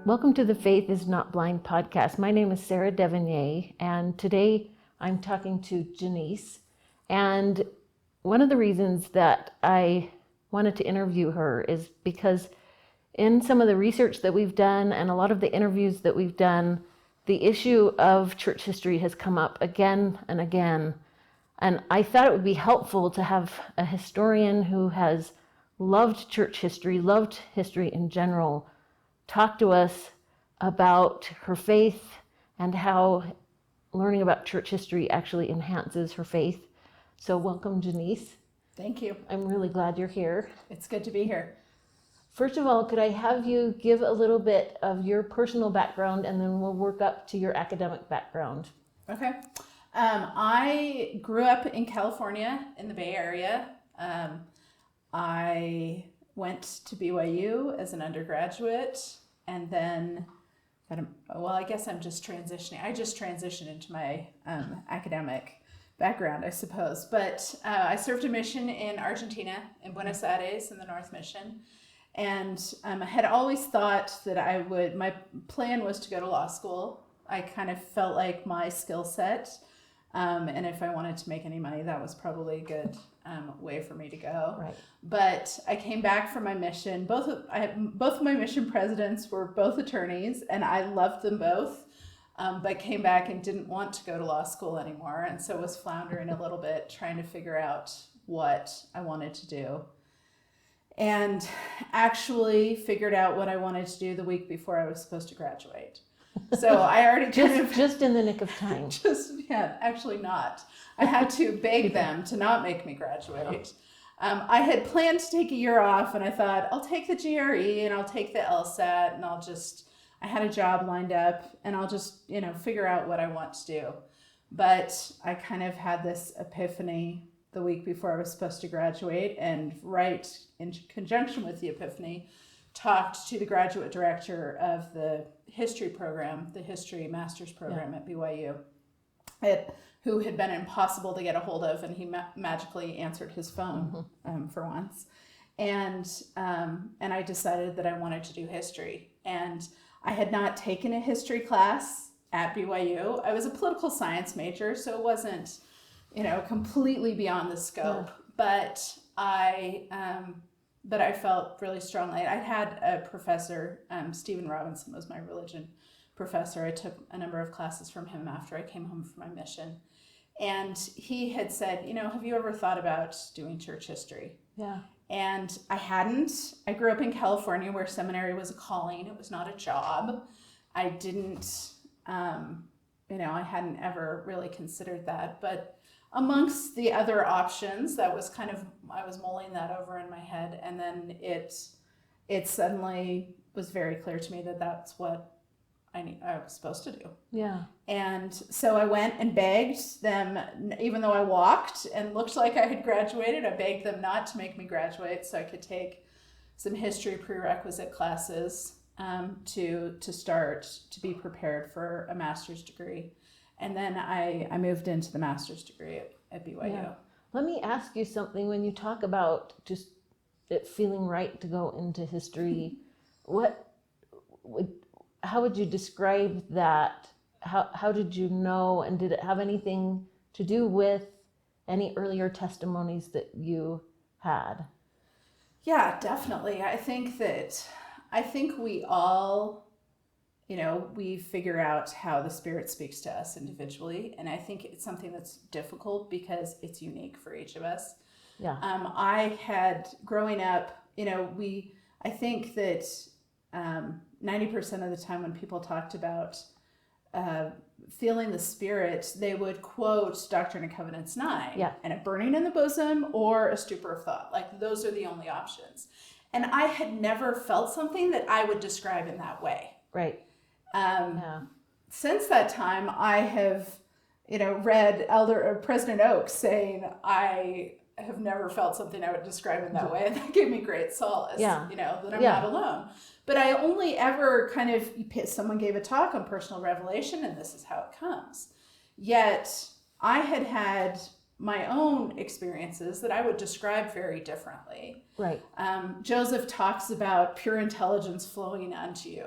Welcome to the Faith is Not Blind podcast. My name is Sarah Devonier, and today I'm talking to Janiece. And one of the reasons that I wanted to interview her is because in some of the research that we've done and a lot of the interviews that we've done, the issue of church history has come up again and again. And I thought it would be helpful to have a historian who has loved church history, loved history in general, talk to us about her faith and how learning about church history actually enhances her faith. So welcome, Janiece. Thank you. I'm really glad you're here. It's good to be here. First of all, could I have you give a little bit of your personal background and then we'll work up to your academic background? Okay. I grew up in California in the Bay Area. I went to BYU as an undergraduate and then I guess I'm just transitioning. I just transitioned into my academic background, I suppose. But I served a mission in Argentina, in Buenos Aires, in the North Mission. And I had always thought that my plan was to go to law school. I kind of felt like my skill set, and if I wanted to make any money, that was probably a good way for me to go. Right. But I came back from my mission. Both of my mission presidents were both attorneys, and I loved them both, but came back and didn't want to go to law school anymore, and so was floundering a little bit, trying to figure out what I wanted to do. And actually figued out what I wanted to do the week before I was supposed to graduate. So I already just in the nick of time. Actually not. I had to beg them to not make me graduate. I had planned to take a year off, and I thought I'll take the GRE and I'll take the LSAT, and I had a job lined up, and I'll just figure out what I want to do. But I kind of had this epiphany the week before I was supposed to graduate, and right in conjunction with the epiphany, talked to the graduate director of the history program, the history master's program at BYU, who had been impossible to get a hold of, and he magically answered his phone for once. And I decided that I wanted to do history. And I had not taken a history class at BYU. I was a political science major, so it wasn't completely beyond the scope, but I felt really strongly. I had a professor, Stephen Robinson was my religion professor. I took a number of classes from him after I came home from my mission. And he had said, have you ever thought about doing church history? Yeah. And I hadn't. I grew up in California where seminary was a calling. It was not a job. I didn't, I hadn't ever really considered that. But amongst the other options, that was I was mulling that over in my head, and then it suddenly was very clear to me that that's what I was supposed to do. Yeah. And so I went and begged them, even though I walked and looked like I had graduated, I begged them not to make me graduate so I could take some history prerequisite classes to start to be prepared for a master's degree. And then I moved into the master's degree at BYU. Yeah. Let me ask you something. When you talk about just it feeling right to go into history, how would you describe that? How did you know, and did it have anything to do with any earlier testimonies that you had? Yeah, definitely. I think we all, we figure out how the Spirit speaks to us individually. And I think it's something that's difficult because it's unique for each of us. Yeah. I had, growing up, I think that 90% of the time when people talked about feeling the Spirit, they would quote Doctrine and Covenants 9. Yeah. And a burning in the bosom or a stupor of thought. Like, those are the only options. And I had never felt something that I would describe in that way. Right. Since that time, I have, read President Oaks saying, I have never felt something I would describe in that way. And that gave me great solace, that I'm not alone. But I only ever someone gave a talk on personal revelation, and this is how it comes. Yet I had my own experiences that I would describe very differently. Right. Joseph talks about pure intelligence flowing unto you,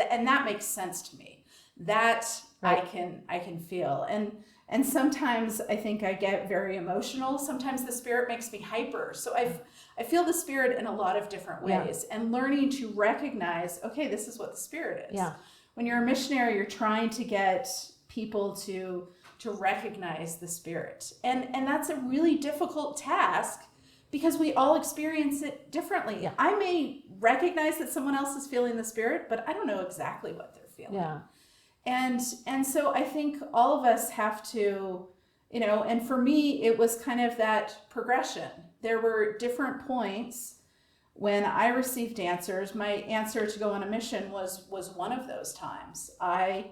and that makes sense to me. That Right. I can feel, and sometimes I think I get very emotional. Sometimes the Spirit makes me hyper. So I feel the Spirit in a lot of different ways, and learning to recognize, okay, this is what the Spirit is. Yeah. When you're a missionary, you're trying to get people to recognize the Spirit, and that's a really difficult task because we all experience it differently. Yeah. I may recognize that someone else is feeling the Spirit, but I don't know exactly what they're feeling. Yeah. And so I think all of us have to, and for me, it was kind of that progression. There were different points when I received answers. My answer to go on a mission was one of those times. I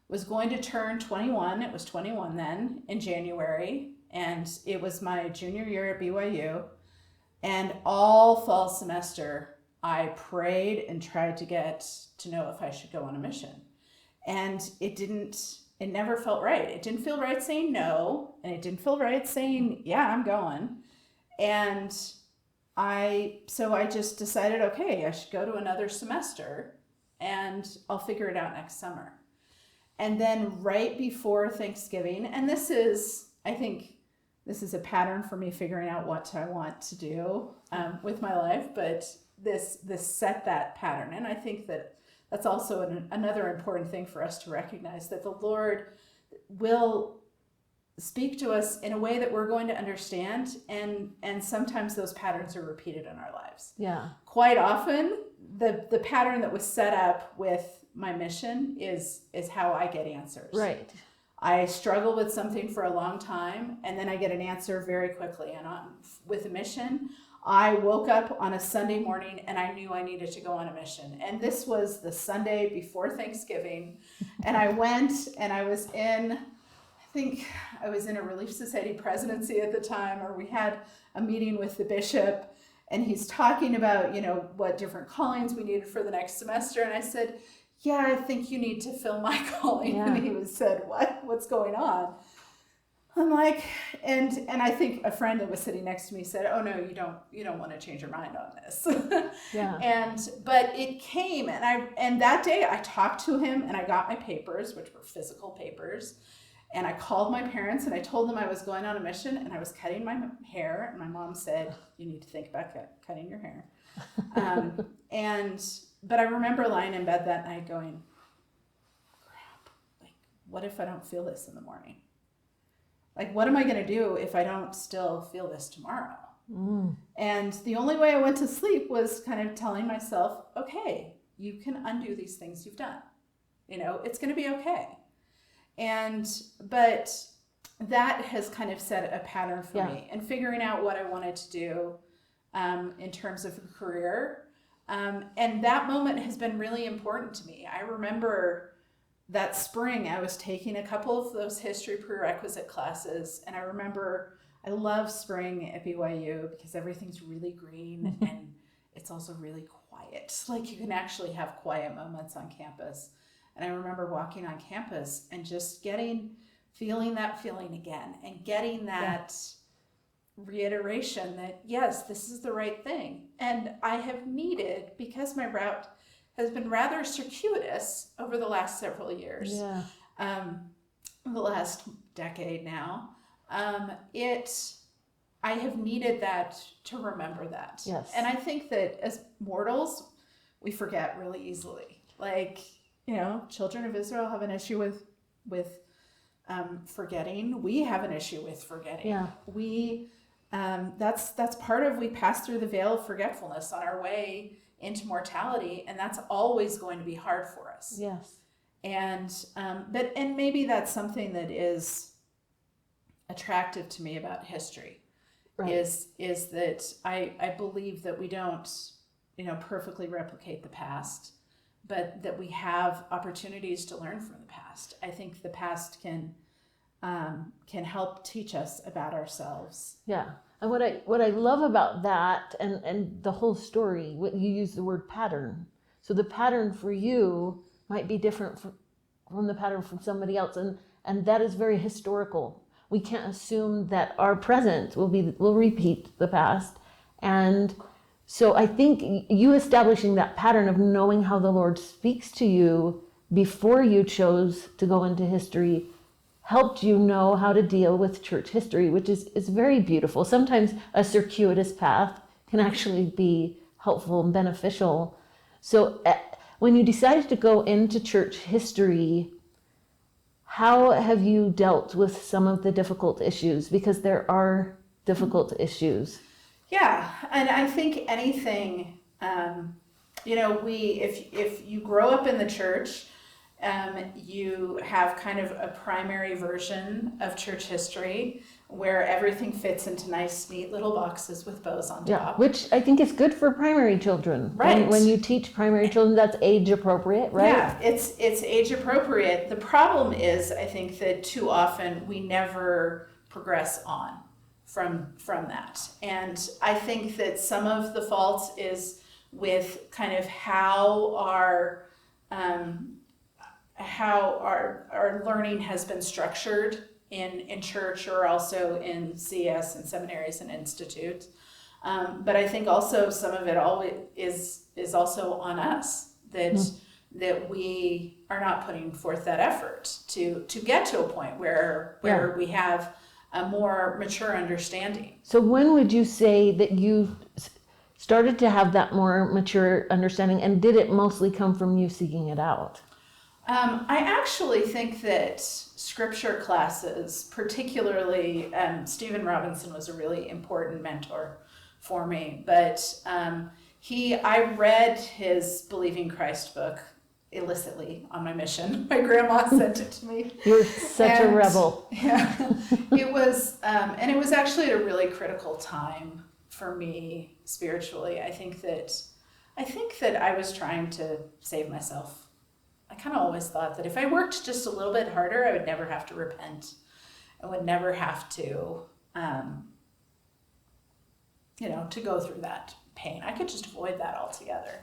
was going to turn 21. It was 21 then in January, and it was my junior year at BYU. And all fall semester, I prayed and tried to get to know if I should go on a mission. And it never felt right. It didn't feel right saying no, and it didn't feel right saying, yeah, I'm going. And so I just decided, okay, I should go to another semester and I'll figure it out next summer. And then right before Thanksgiving, and I think this is a pattern for me figuring out what I want to do with my life, but this set that pattern. And I think that's also another important thing for us to recognize, that the Lord will speak to us in a way that we're going to understand, and sometimes those patterns are repeated in our lives. Yeah. Quite often, the pattern that was set up with my mission is how I get answers. Right. I struggle with something for a long time, and then I get an answer very quickly. And with a mission, I woke up on a Sunday morning and I knew I needed to go on a mission. And this was the Sunday before Thanksgiving. And I went, and I was in a Relief Society presidency at the time, or we had a meeting with the bishop, and he's talking about, what different callings we needed for the next semester. And I said, yeah, I think you need to fill my calling. Yeah. And he said, what's going on? I'm like, and I think a friend that was sitting next to me said, oh no, you don't want to change your mind on this. Yeah. But it came, and that day I talked to him, and I got my papers, which were physical papers. And I called my parents and I told them I was going on a mission and I was cutting my hair. And my mom said, you need to think about cutting your hair. But I remember lying in bed that night going, crap, what if I don't feel this in the morning? What am I going to do if I don't still feel this tomorrow? Mm. And the only way I went to sleep was kind of telling myself, okay, you can undo these things you've done. It's going to be okay. But that has kind of set a pattern for me, and figuring out what I wanted to do in terms of a career. And that moment has been really important to me. I remember that spring I was taking a couple of those history prerequisite classes, and I remember I love spring at BYU because everything's really green and it's also really quiet. You can actually have quiet moments on campus. And I remember walking on campus and just feeling that feeling again, and getting that reiteration that, yes, this is the right thing. And I have needed, because my route has been rather circuitous over the last several years, the last decade now, I have needed that to remember that. Yes. And I think that as mortals, we forget really easily. Children of Israel have an issue with forgetting. We have an issue with forgetting. Yeah. That's part of, we pass through the veil of forgetfulness on our way into mortality, and that's always going to be hard for us. Yes. And maybe that's something that is attractive to me about history. Right. Is that I believe that we don't, perfectly replicate the past, but that we have opportunities to learn from the past. I think the past can help teach us about ourselves. Yeah. And what I love about that and the whole story, you use the word pattern. So the pattern for you might be different from the pattern from somebody else. And that is very historical. we can't assume that our present will repeat the past. And so I think you establishing that pattern of knowing how the Lord speaks to you before you chose to go into history helped you know how to deal with church history, which is very beautiful. Sometimes a circuitous path can actually be helpful and beneficial. So when you decided to go into church history, how have you dealt with some of the difficult issues? Because there are difficult issues. Yeah, and I think anything, if you grow up in the church, you have kind of a primary version of church history where everything fits into nice, neat little boxes with bows on top. Which I think is good for primary children. Right. When you teach primary children, that's age appropriate, right? Yeah, it's age appropriate. The problem is, I think that too often we never progress on from that. And I think that some of the fault is with kind of how our learning has been structured in church, or also in CS and seminaries and institutes. But I think also some of it always is also on us, that we are not putting forth that effort to get to a point where we have a more mature understanding. So when would you say that you started to have that more mature understanding, and did it mostly come from you seeking it out? I actually think that scripture classes, particularly Stephen Robinson was a really important mentor for me, but I read his Believing Christ book illicitly on my mission. My grandma sent it to me. You're such a rebel. Yeah, it was, and it was actually at a really critical time for me spiritually. I think that I was trying to save myself. I kind of always thought that if I worked just a little bit harder, I would never have to repent. I would never have to, to go through that pain. I could just avoid that altogether.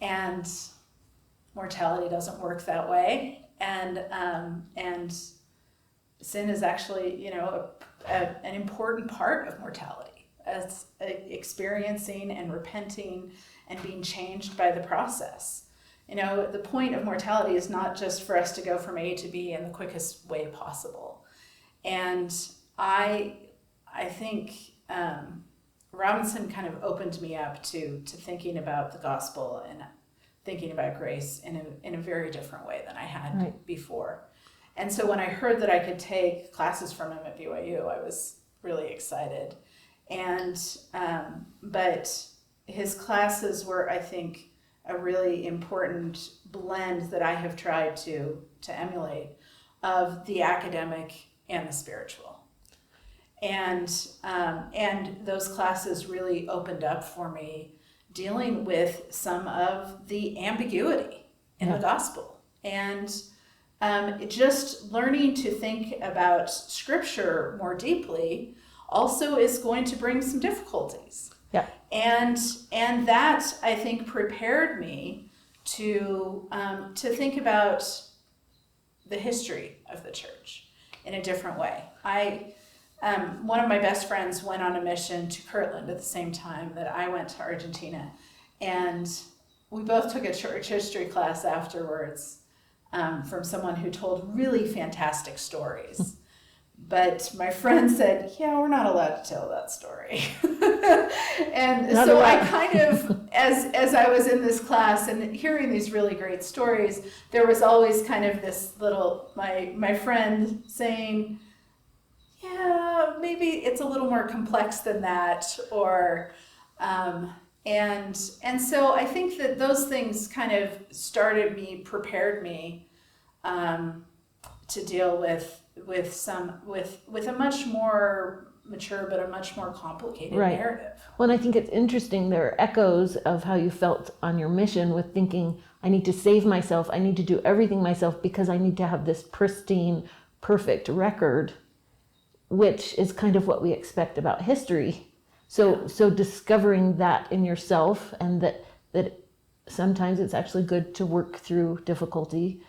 And mortality doesn't work that way. And sin is actually, an important part of mortality, as experiencing and repenting and being changed by the process. The point of mortality is not just for us to go from A to B in the quickest way possible. And I think Robinson kind of opened me up to thinking about the gospel and thinking about grace in a very different way than I had before. And so when I heard that I could take classes from him at BYU, I was really excited. And but his classes were, I think, a really important blend that I have tried to emulate of the academic and the spiritual. And those classes really opened up for me dealing with some of the ambiguity in the gospel. And just learning to think about scripture more deeply also is going to bring some difficulties. Yeah. And that, I think, prepared me to think about the history of the church in a different way. One of my best friends went on a mission to Kirtland at the same time that I went to Argentina, and we both took a church history class afterwards from someone who told really fantastic stories. But my friend said, yeah, we're not allowed to tell that story. And not so allowed. I kind of, as I was in this class and hearing these really great stories, there was always kind of this little, my friend saying, yeah, maybe it's a little more complex than that, or, and so I think that those things kind of prepared me to deal with a much more mature but a much more complicated narrative. Well, and I think it's interesting, there are echoes of how you felt on your mission with thinking, I need to save myself, I need to do everything myself because I need to have this pristine, perfect record, which is kind of what we expect about history. So discovering that in yourself, and that sometimes it's actually good to work through difficulty,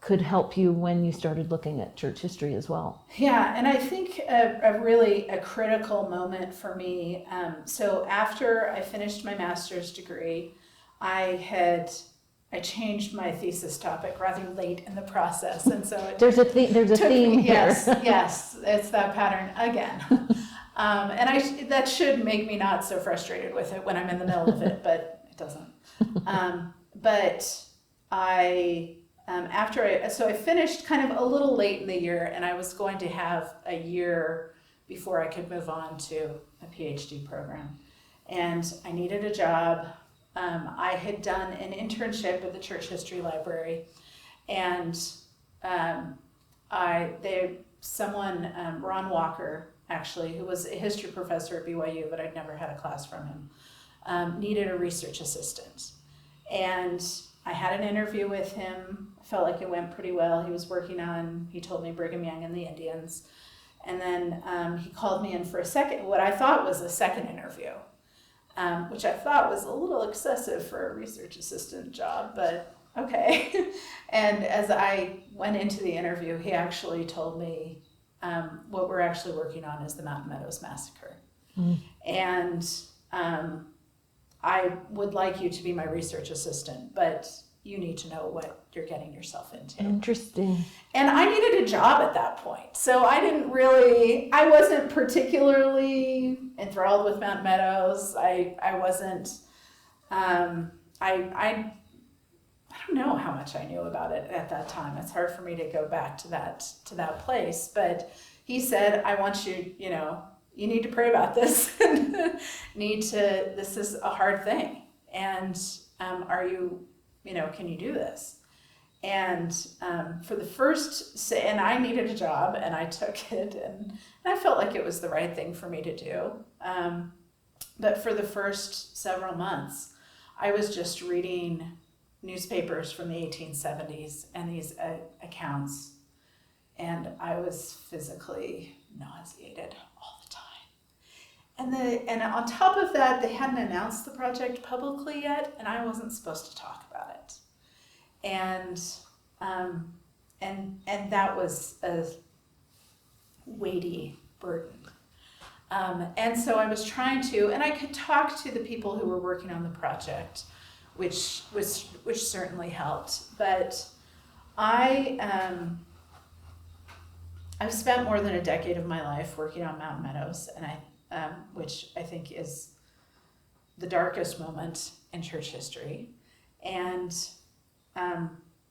could help you when you started looking at church history as well. Yeah, and I think a critical moment for me. So after I finished my master's degree, I changed my thesis topic rather late in the process, and so there's a theme here. Yes, it's that pattern again. And that should make me not so frustrated with it when I'm in the middle of it, but it doesn't. But I finished kind of a little late in the year, and I was going to have a year before I could move on to a PhD program. And I needed a job. I had done an internship at the Church History Library, and Ron Walker, actually, who was a history professor at BYU, but I'd never had a class from him, needed a research assistant. And I had an interview with him. I felt like it went pretty well. He told me Brigham Young and the Indians. And then he called me in for what I thought was a second interview, which I thought was a little excessive for a research assistant job, but okay. And as I went into the interview, he actually told me what we're actually working on is the Mountain Meadows Massacre. Mm. And I would like you to be my research assistant, but you need to know what you're getting yourself into. Interesting. And I needed a job at that point. So I wasn't particularly enthralled with Mountain Meadows. I wasn't, I don't know how much I knew about it at that time. It's hard for me to go back to that place. But he said, I want you, you need to pray about this. This is a hard thing. And can you do this? And for the first, and I needed a job, and I took it, and I felt like it was the right thing for me to do. But for the first several months, I was just reading newspapers from the 1870s and these accounts, and I was physically nauseated all the time. And on top of that, they hadn't announced the project publicly yet, and I wasn't supposed to talk about it. And that was a weighty burden. And so I was trying to, and I could talk to the people who were working on the project, which certainly helped. But I've spent more than a decade of my life working on Mountain Meadows, and which I think is the darkest moment in church history, and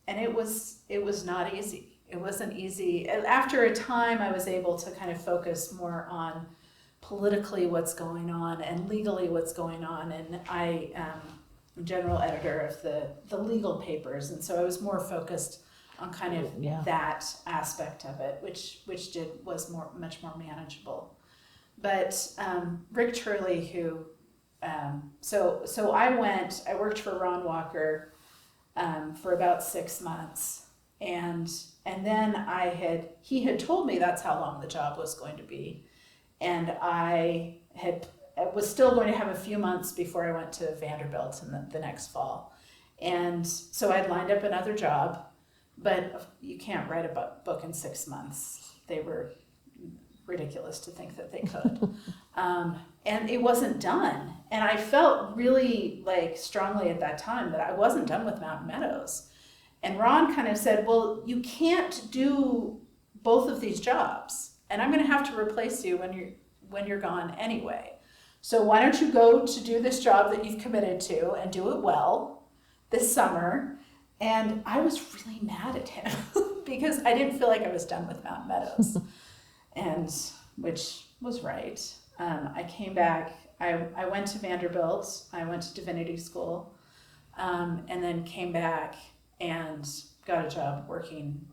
it was not easy. It wasn't easy. After a time, I was able to kind of focus more on politically what's going on and legally what's going on, and I'm general editor of the legal papers, and so I was more focused on kind of that aspect of it, which was much more manageable. But Rick Turley, who so I worked for Ron Walker for about 6 months, and then he had told me that's how long the job was going to be, and I was still going to have a few months before I went to Vanderbilt in the next fall, and so I'd lined up another job, but you can't write a book in 6 months. They were ridiculous to think that they could. And it wasn't done. And I felt really strongly at that time that I wasn't done with Mountain Meadows. And Ron kind of said, well, you can't do both of these jobs, and I'm going to have to replace you when you're gone anyway. So why don't you go to do this job that you've committed to and do it well this summer? And I was really mad at him because I didn't feel like I was done with Mountain Meadows. And which was right. I came back, I went to Vanderbilt, I went to divinity school, and then came back and got a job working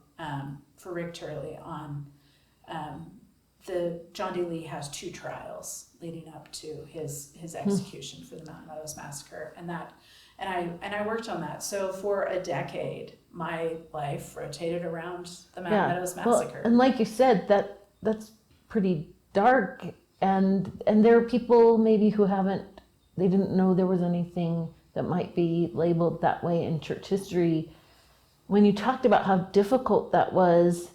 for Rick Turley on John D. Lee has 2 trials leading up to his execution for the Mountain Meadows Massacre, and I worked on that. So for a decade, my life rotated around the Mountain Meadows Massacre. Well, and like you said, that's pretty dark, and there are people maybe who they didn't know there was anything that might be labeled that way in church history when you talked about how difficult that was,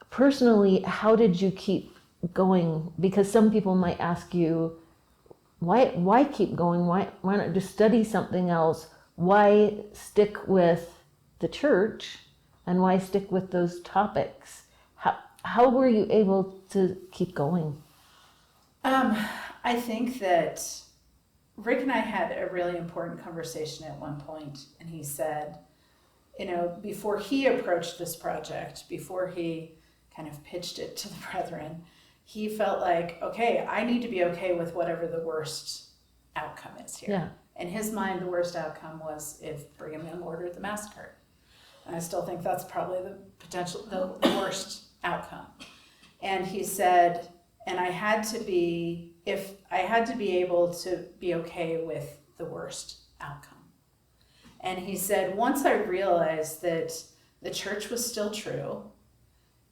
personally, how did you keep going? Because some people might ask you, why keep going? Why not just study something else? Why stick with the church? And why stick with those topics? How were you able to keep going? I think that Rick and I had a really important conversation at one point, and he said, before he approached this project, before he kind of pitched it to the brethren, he felt like, okay, I need to be okay with whatever the worst outcome is here. Yeah. In his mind, the worst outcome was if Brigham Young ordered the massacre. And I still think that's probably the worst outcome. And he said, and I had to be able to be okay with the worst outcome. And he said, once I realized that the church was still true,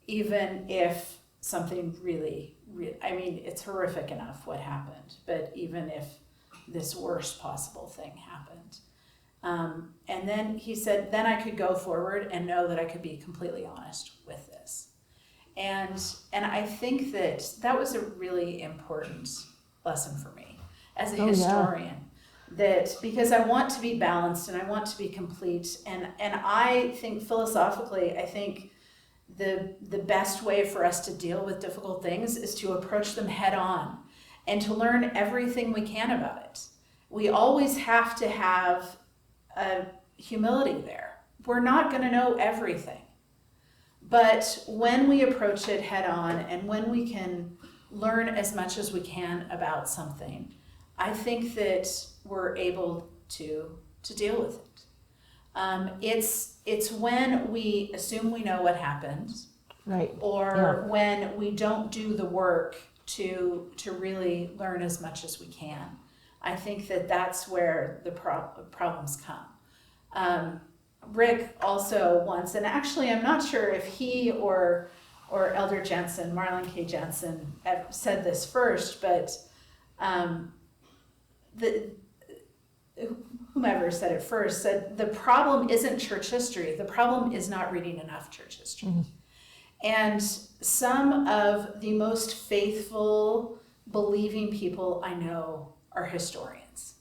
even if something really, it's horrific enough what happened, but even if this worst possible thing happened. And then he said, then I could go forward and know that I could be completely honest with this. And I think that was a really important lesson for me as a historian. That because I want to be balanced and I want to be complete, and I think philosophically, I think the best way for us to deal with difficult things is to approach them head on and to learn everything we can about it. We always have to have a humility there. We're not going to know everything. But when we approach it head on and when we can learn as much as we can about something, I think that we're able to deal with it. It's when we assume we know what happened, right, or when we don't do the work to really learn as much as we can. I think that's where the problems come. Rick also once, and actually I'm not sure if he or Elder Jensen, Marlon K. Jensen, said this first, but whomever said it first said the problem isn't church history. The problem is not reading enough church history. Mm-hmm. And some of the most faithful, believing people I know are historians.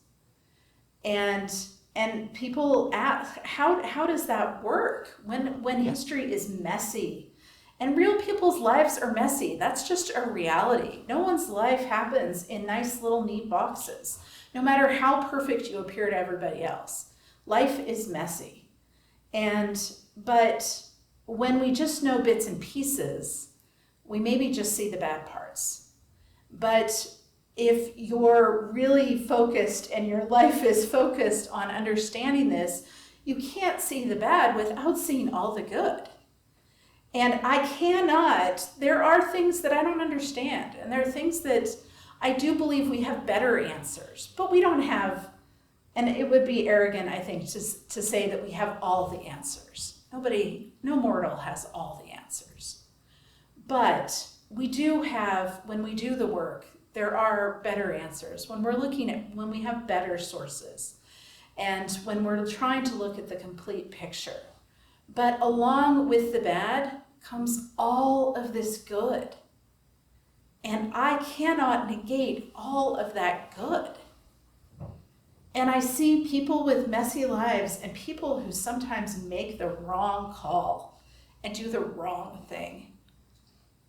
And people ask, how does that work when history is messy? And real people's lives are messy. That's just a reality. No one's life happens in nice little neat boxes, no matter how perfect you appear to everybody else. Life is messy. But when we just know bits and pieces, we maybe just see the bad parts. But if you're really focused and your life is focused on understanding this, you can't see the bad without seeing all the good. And there are things that I don't understand, and there are things that I do believe we have better answers, but we don't have, and it would be arrogant, I think, to say that we have all the answers. No mortal has all the answers. But we do have, when we do the work, there are better answers. When we have better sources, and when we're trying to look at the complete picture. But along with the bad comes all of this good. And I cannot negate all of that good. And I see people with messy lives and people who sometimes make the wrong call and do the wrong thing.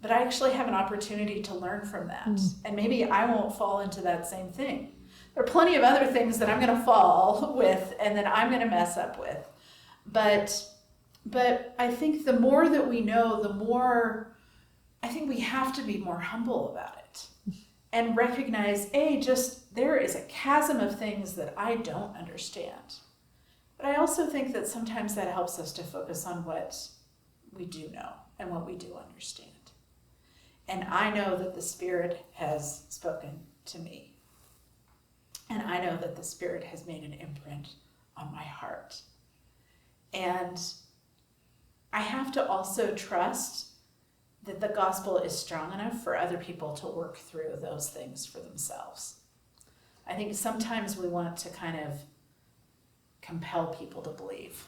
But I actually have an opportunity to learn from that. And maybe I won't fall into that same thing. There are plenty of other things that I'm going to fall with and that I'm going to mess up with. But I think the more that we know, the more I think we have to be more humble about it and recognize, there is a chasm of things that I don't understand. But I also think that sometimes that helps us to focus on what we do know and what we do understand. And I know that the Spirit has spoken to me. And I know that the Spirit has made an imprint on my heart. And I have to also trust that the gospel is strong enough for other people to work through those things for themselves. I think sometimes we want to kind of compel people to believe.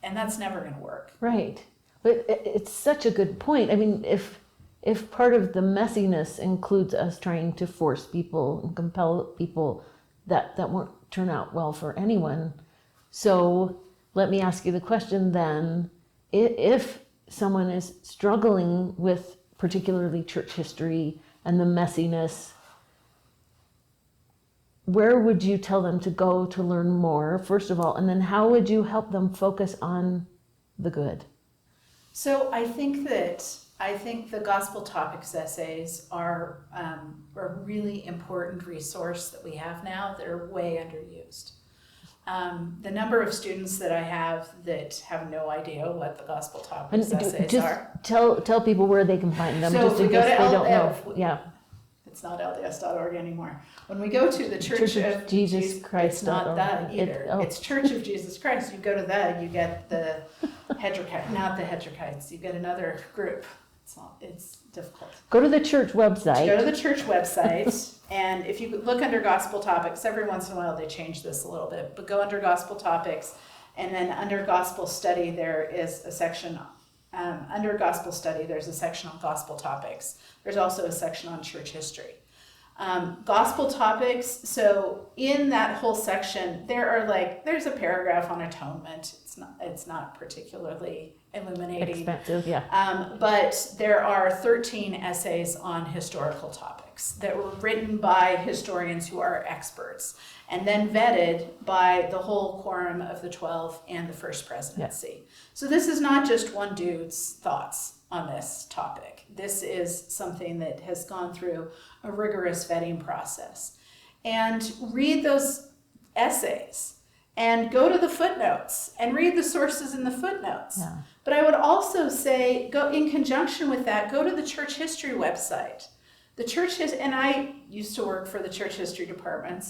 And that's never going to work. Right. But it's such a good point. I mean, if part of the messiness includes us trying to force people and compel people, that won't turn out well for anyone. So let me ask you the question then, if someone is struggling with particularly church history and the messiness, where would you tell them to go to learn more, first of all, and then how would you help them focus on the good? So I think the gospel topics essays are a really important resource that we have now that are way underused. The number of students that I have that have no idea what the gospel topics essays are. Tell people where they can find them, So just if in we go case to they don't know. Yeah. It's not LDS.org anymore. When we go to the Church of Jesus Christ, it's not that either. It's Church of Jesus Christ. You go to that, you get the Hedrikites, not the Hedrikites. You get another group. It's difficult. Go to the church website. Go to the church website, and if you look under gospel topics, every once in a while they change this a little bit, but go under gospel topics, and then under gospel study there is a section. Under gospel study, there's a section on gospel topics. There's also a section on church history. Gospel topics, so in that whole section, there's a paragraph on atonement. It's not particularly illuminating. Expensive, yeah. But there are 13 essays on historical topics that were written by historians who are experts, and then vetted by the whole quorum of the 12 and the first presidency. Yeah. So this is not just one dude's thoughts on this topic. This is something that has gone through a rigorous vetting process. And read those essays and go to the footnotes and read the sources in the footnotes. Yeah. But I would also say, go in conjunction with that, go to the church history website. And I used to work for the church history department,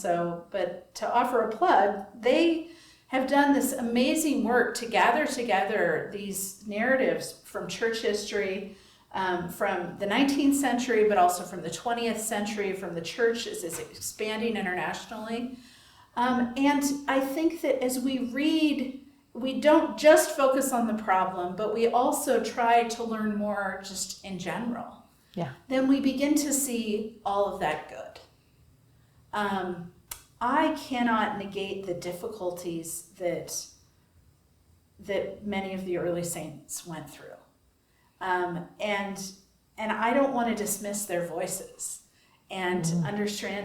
but to offer a plug, they have done this amazing work to gather together these narratives from church history, from the 19th century, but also from the 20th century, from the church as it's expanding internationally. And I think that as we read, we don't just focus on the problem, but we also try to learn more just in general. Yeah. Then we begin to see all of that good. I cannot negate the difficulties that many of the early saints went through. And I don't want to dismiss their voices and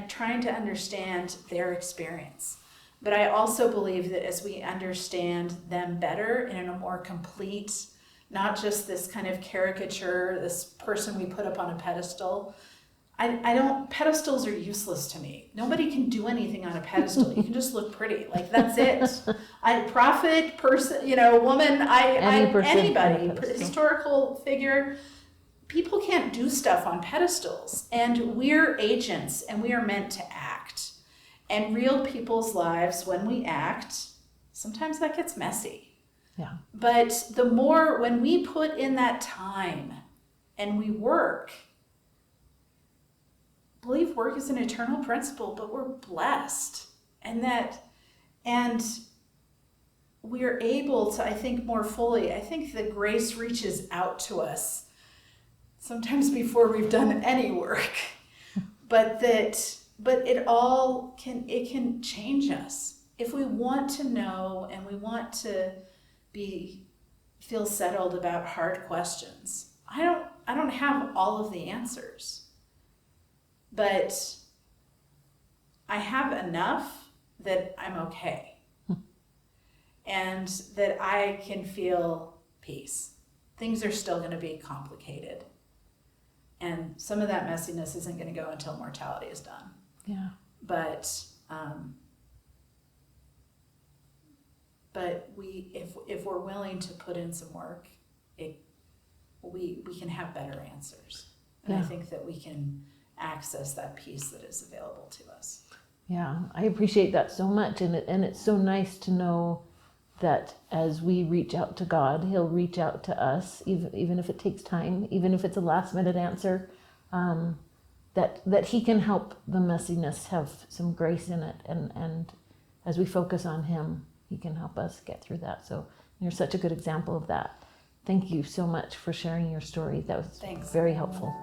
trying to understand their experience. But I also believe that as we understand them better and in a more complete, not just this kind of caricature, this person we put up on a pedestal. Pedestals are useless to me. Nobody can do anything on a pedestal. You can just look pretty. Like, that's it. Prophet, person, woman, anybody, historical figure. People can't do stuff on pedestals. And we're agents, and we are meant to act. And real people's lives, when we act, sometimes that gets messy. Yeah. But the more, when we put in that time and we work, I believe work is an eternal principle, but we're blessed. And we're able to, I think, more fully, I think the grace reaches out to us sometimes before we've done any work, but it all can change us. If we want to know and we want to feel settled about hard questions. I don't have all of the answers, but I have enough that I'm okay and that I can feel peace. Things are still going to be complicated, and some of that messiness isn't going to go until mortality is done. Yeah. But if we're willing to put in some work, we can have better answers. And I think that we can access that peace that is available to us. Yeah, I appreciate that so much. And it's so nice to know that as we reach out to God, He'll reach out to us, even if it takes time, even if it's a last minute answer, that He can help the messiness have some grace in it. And as we focus on Him, He can help us get through that. So You're such a good example of that. Thank you so much for sharing your story. That was Thanks. very helpful.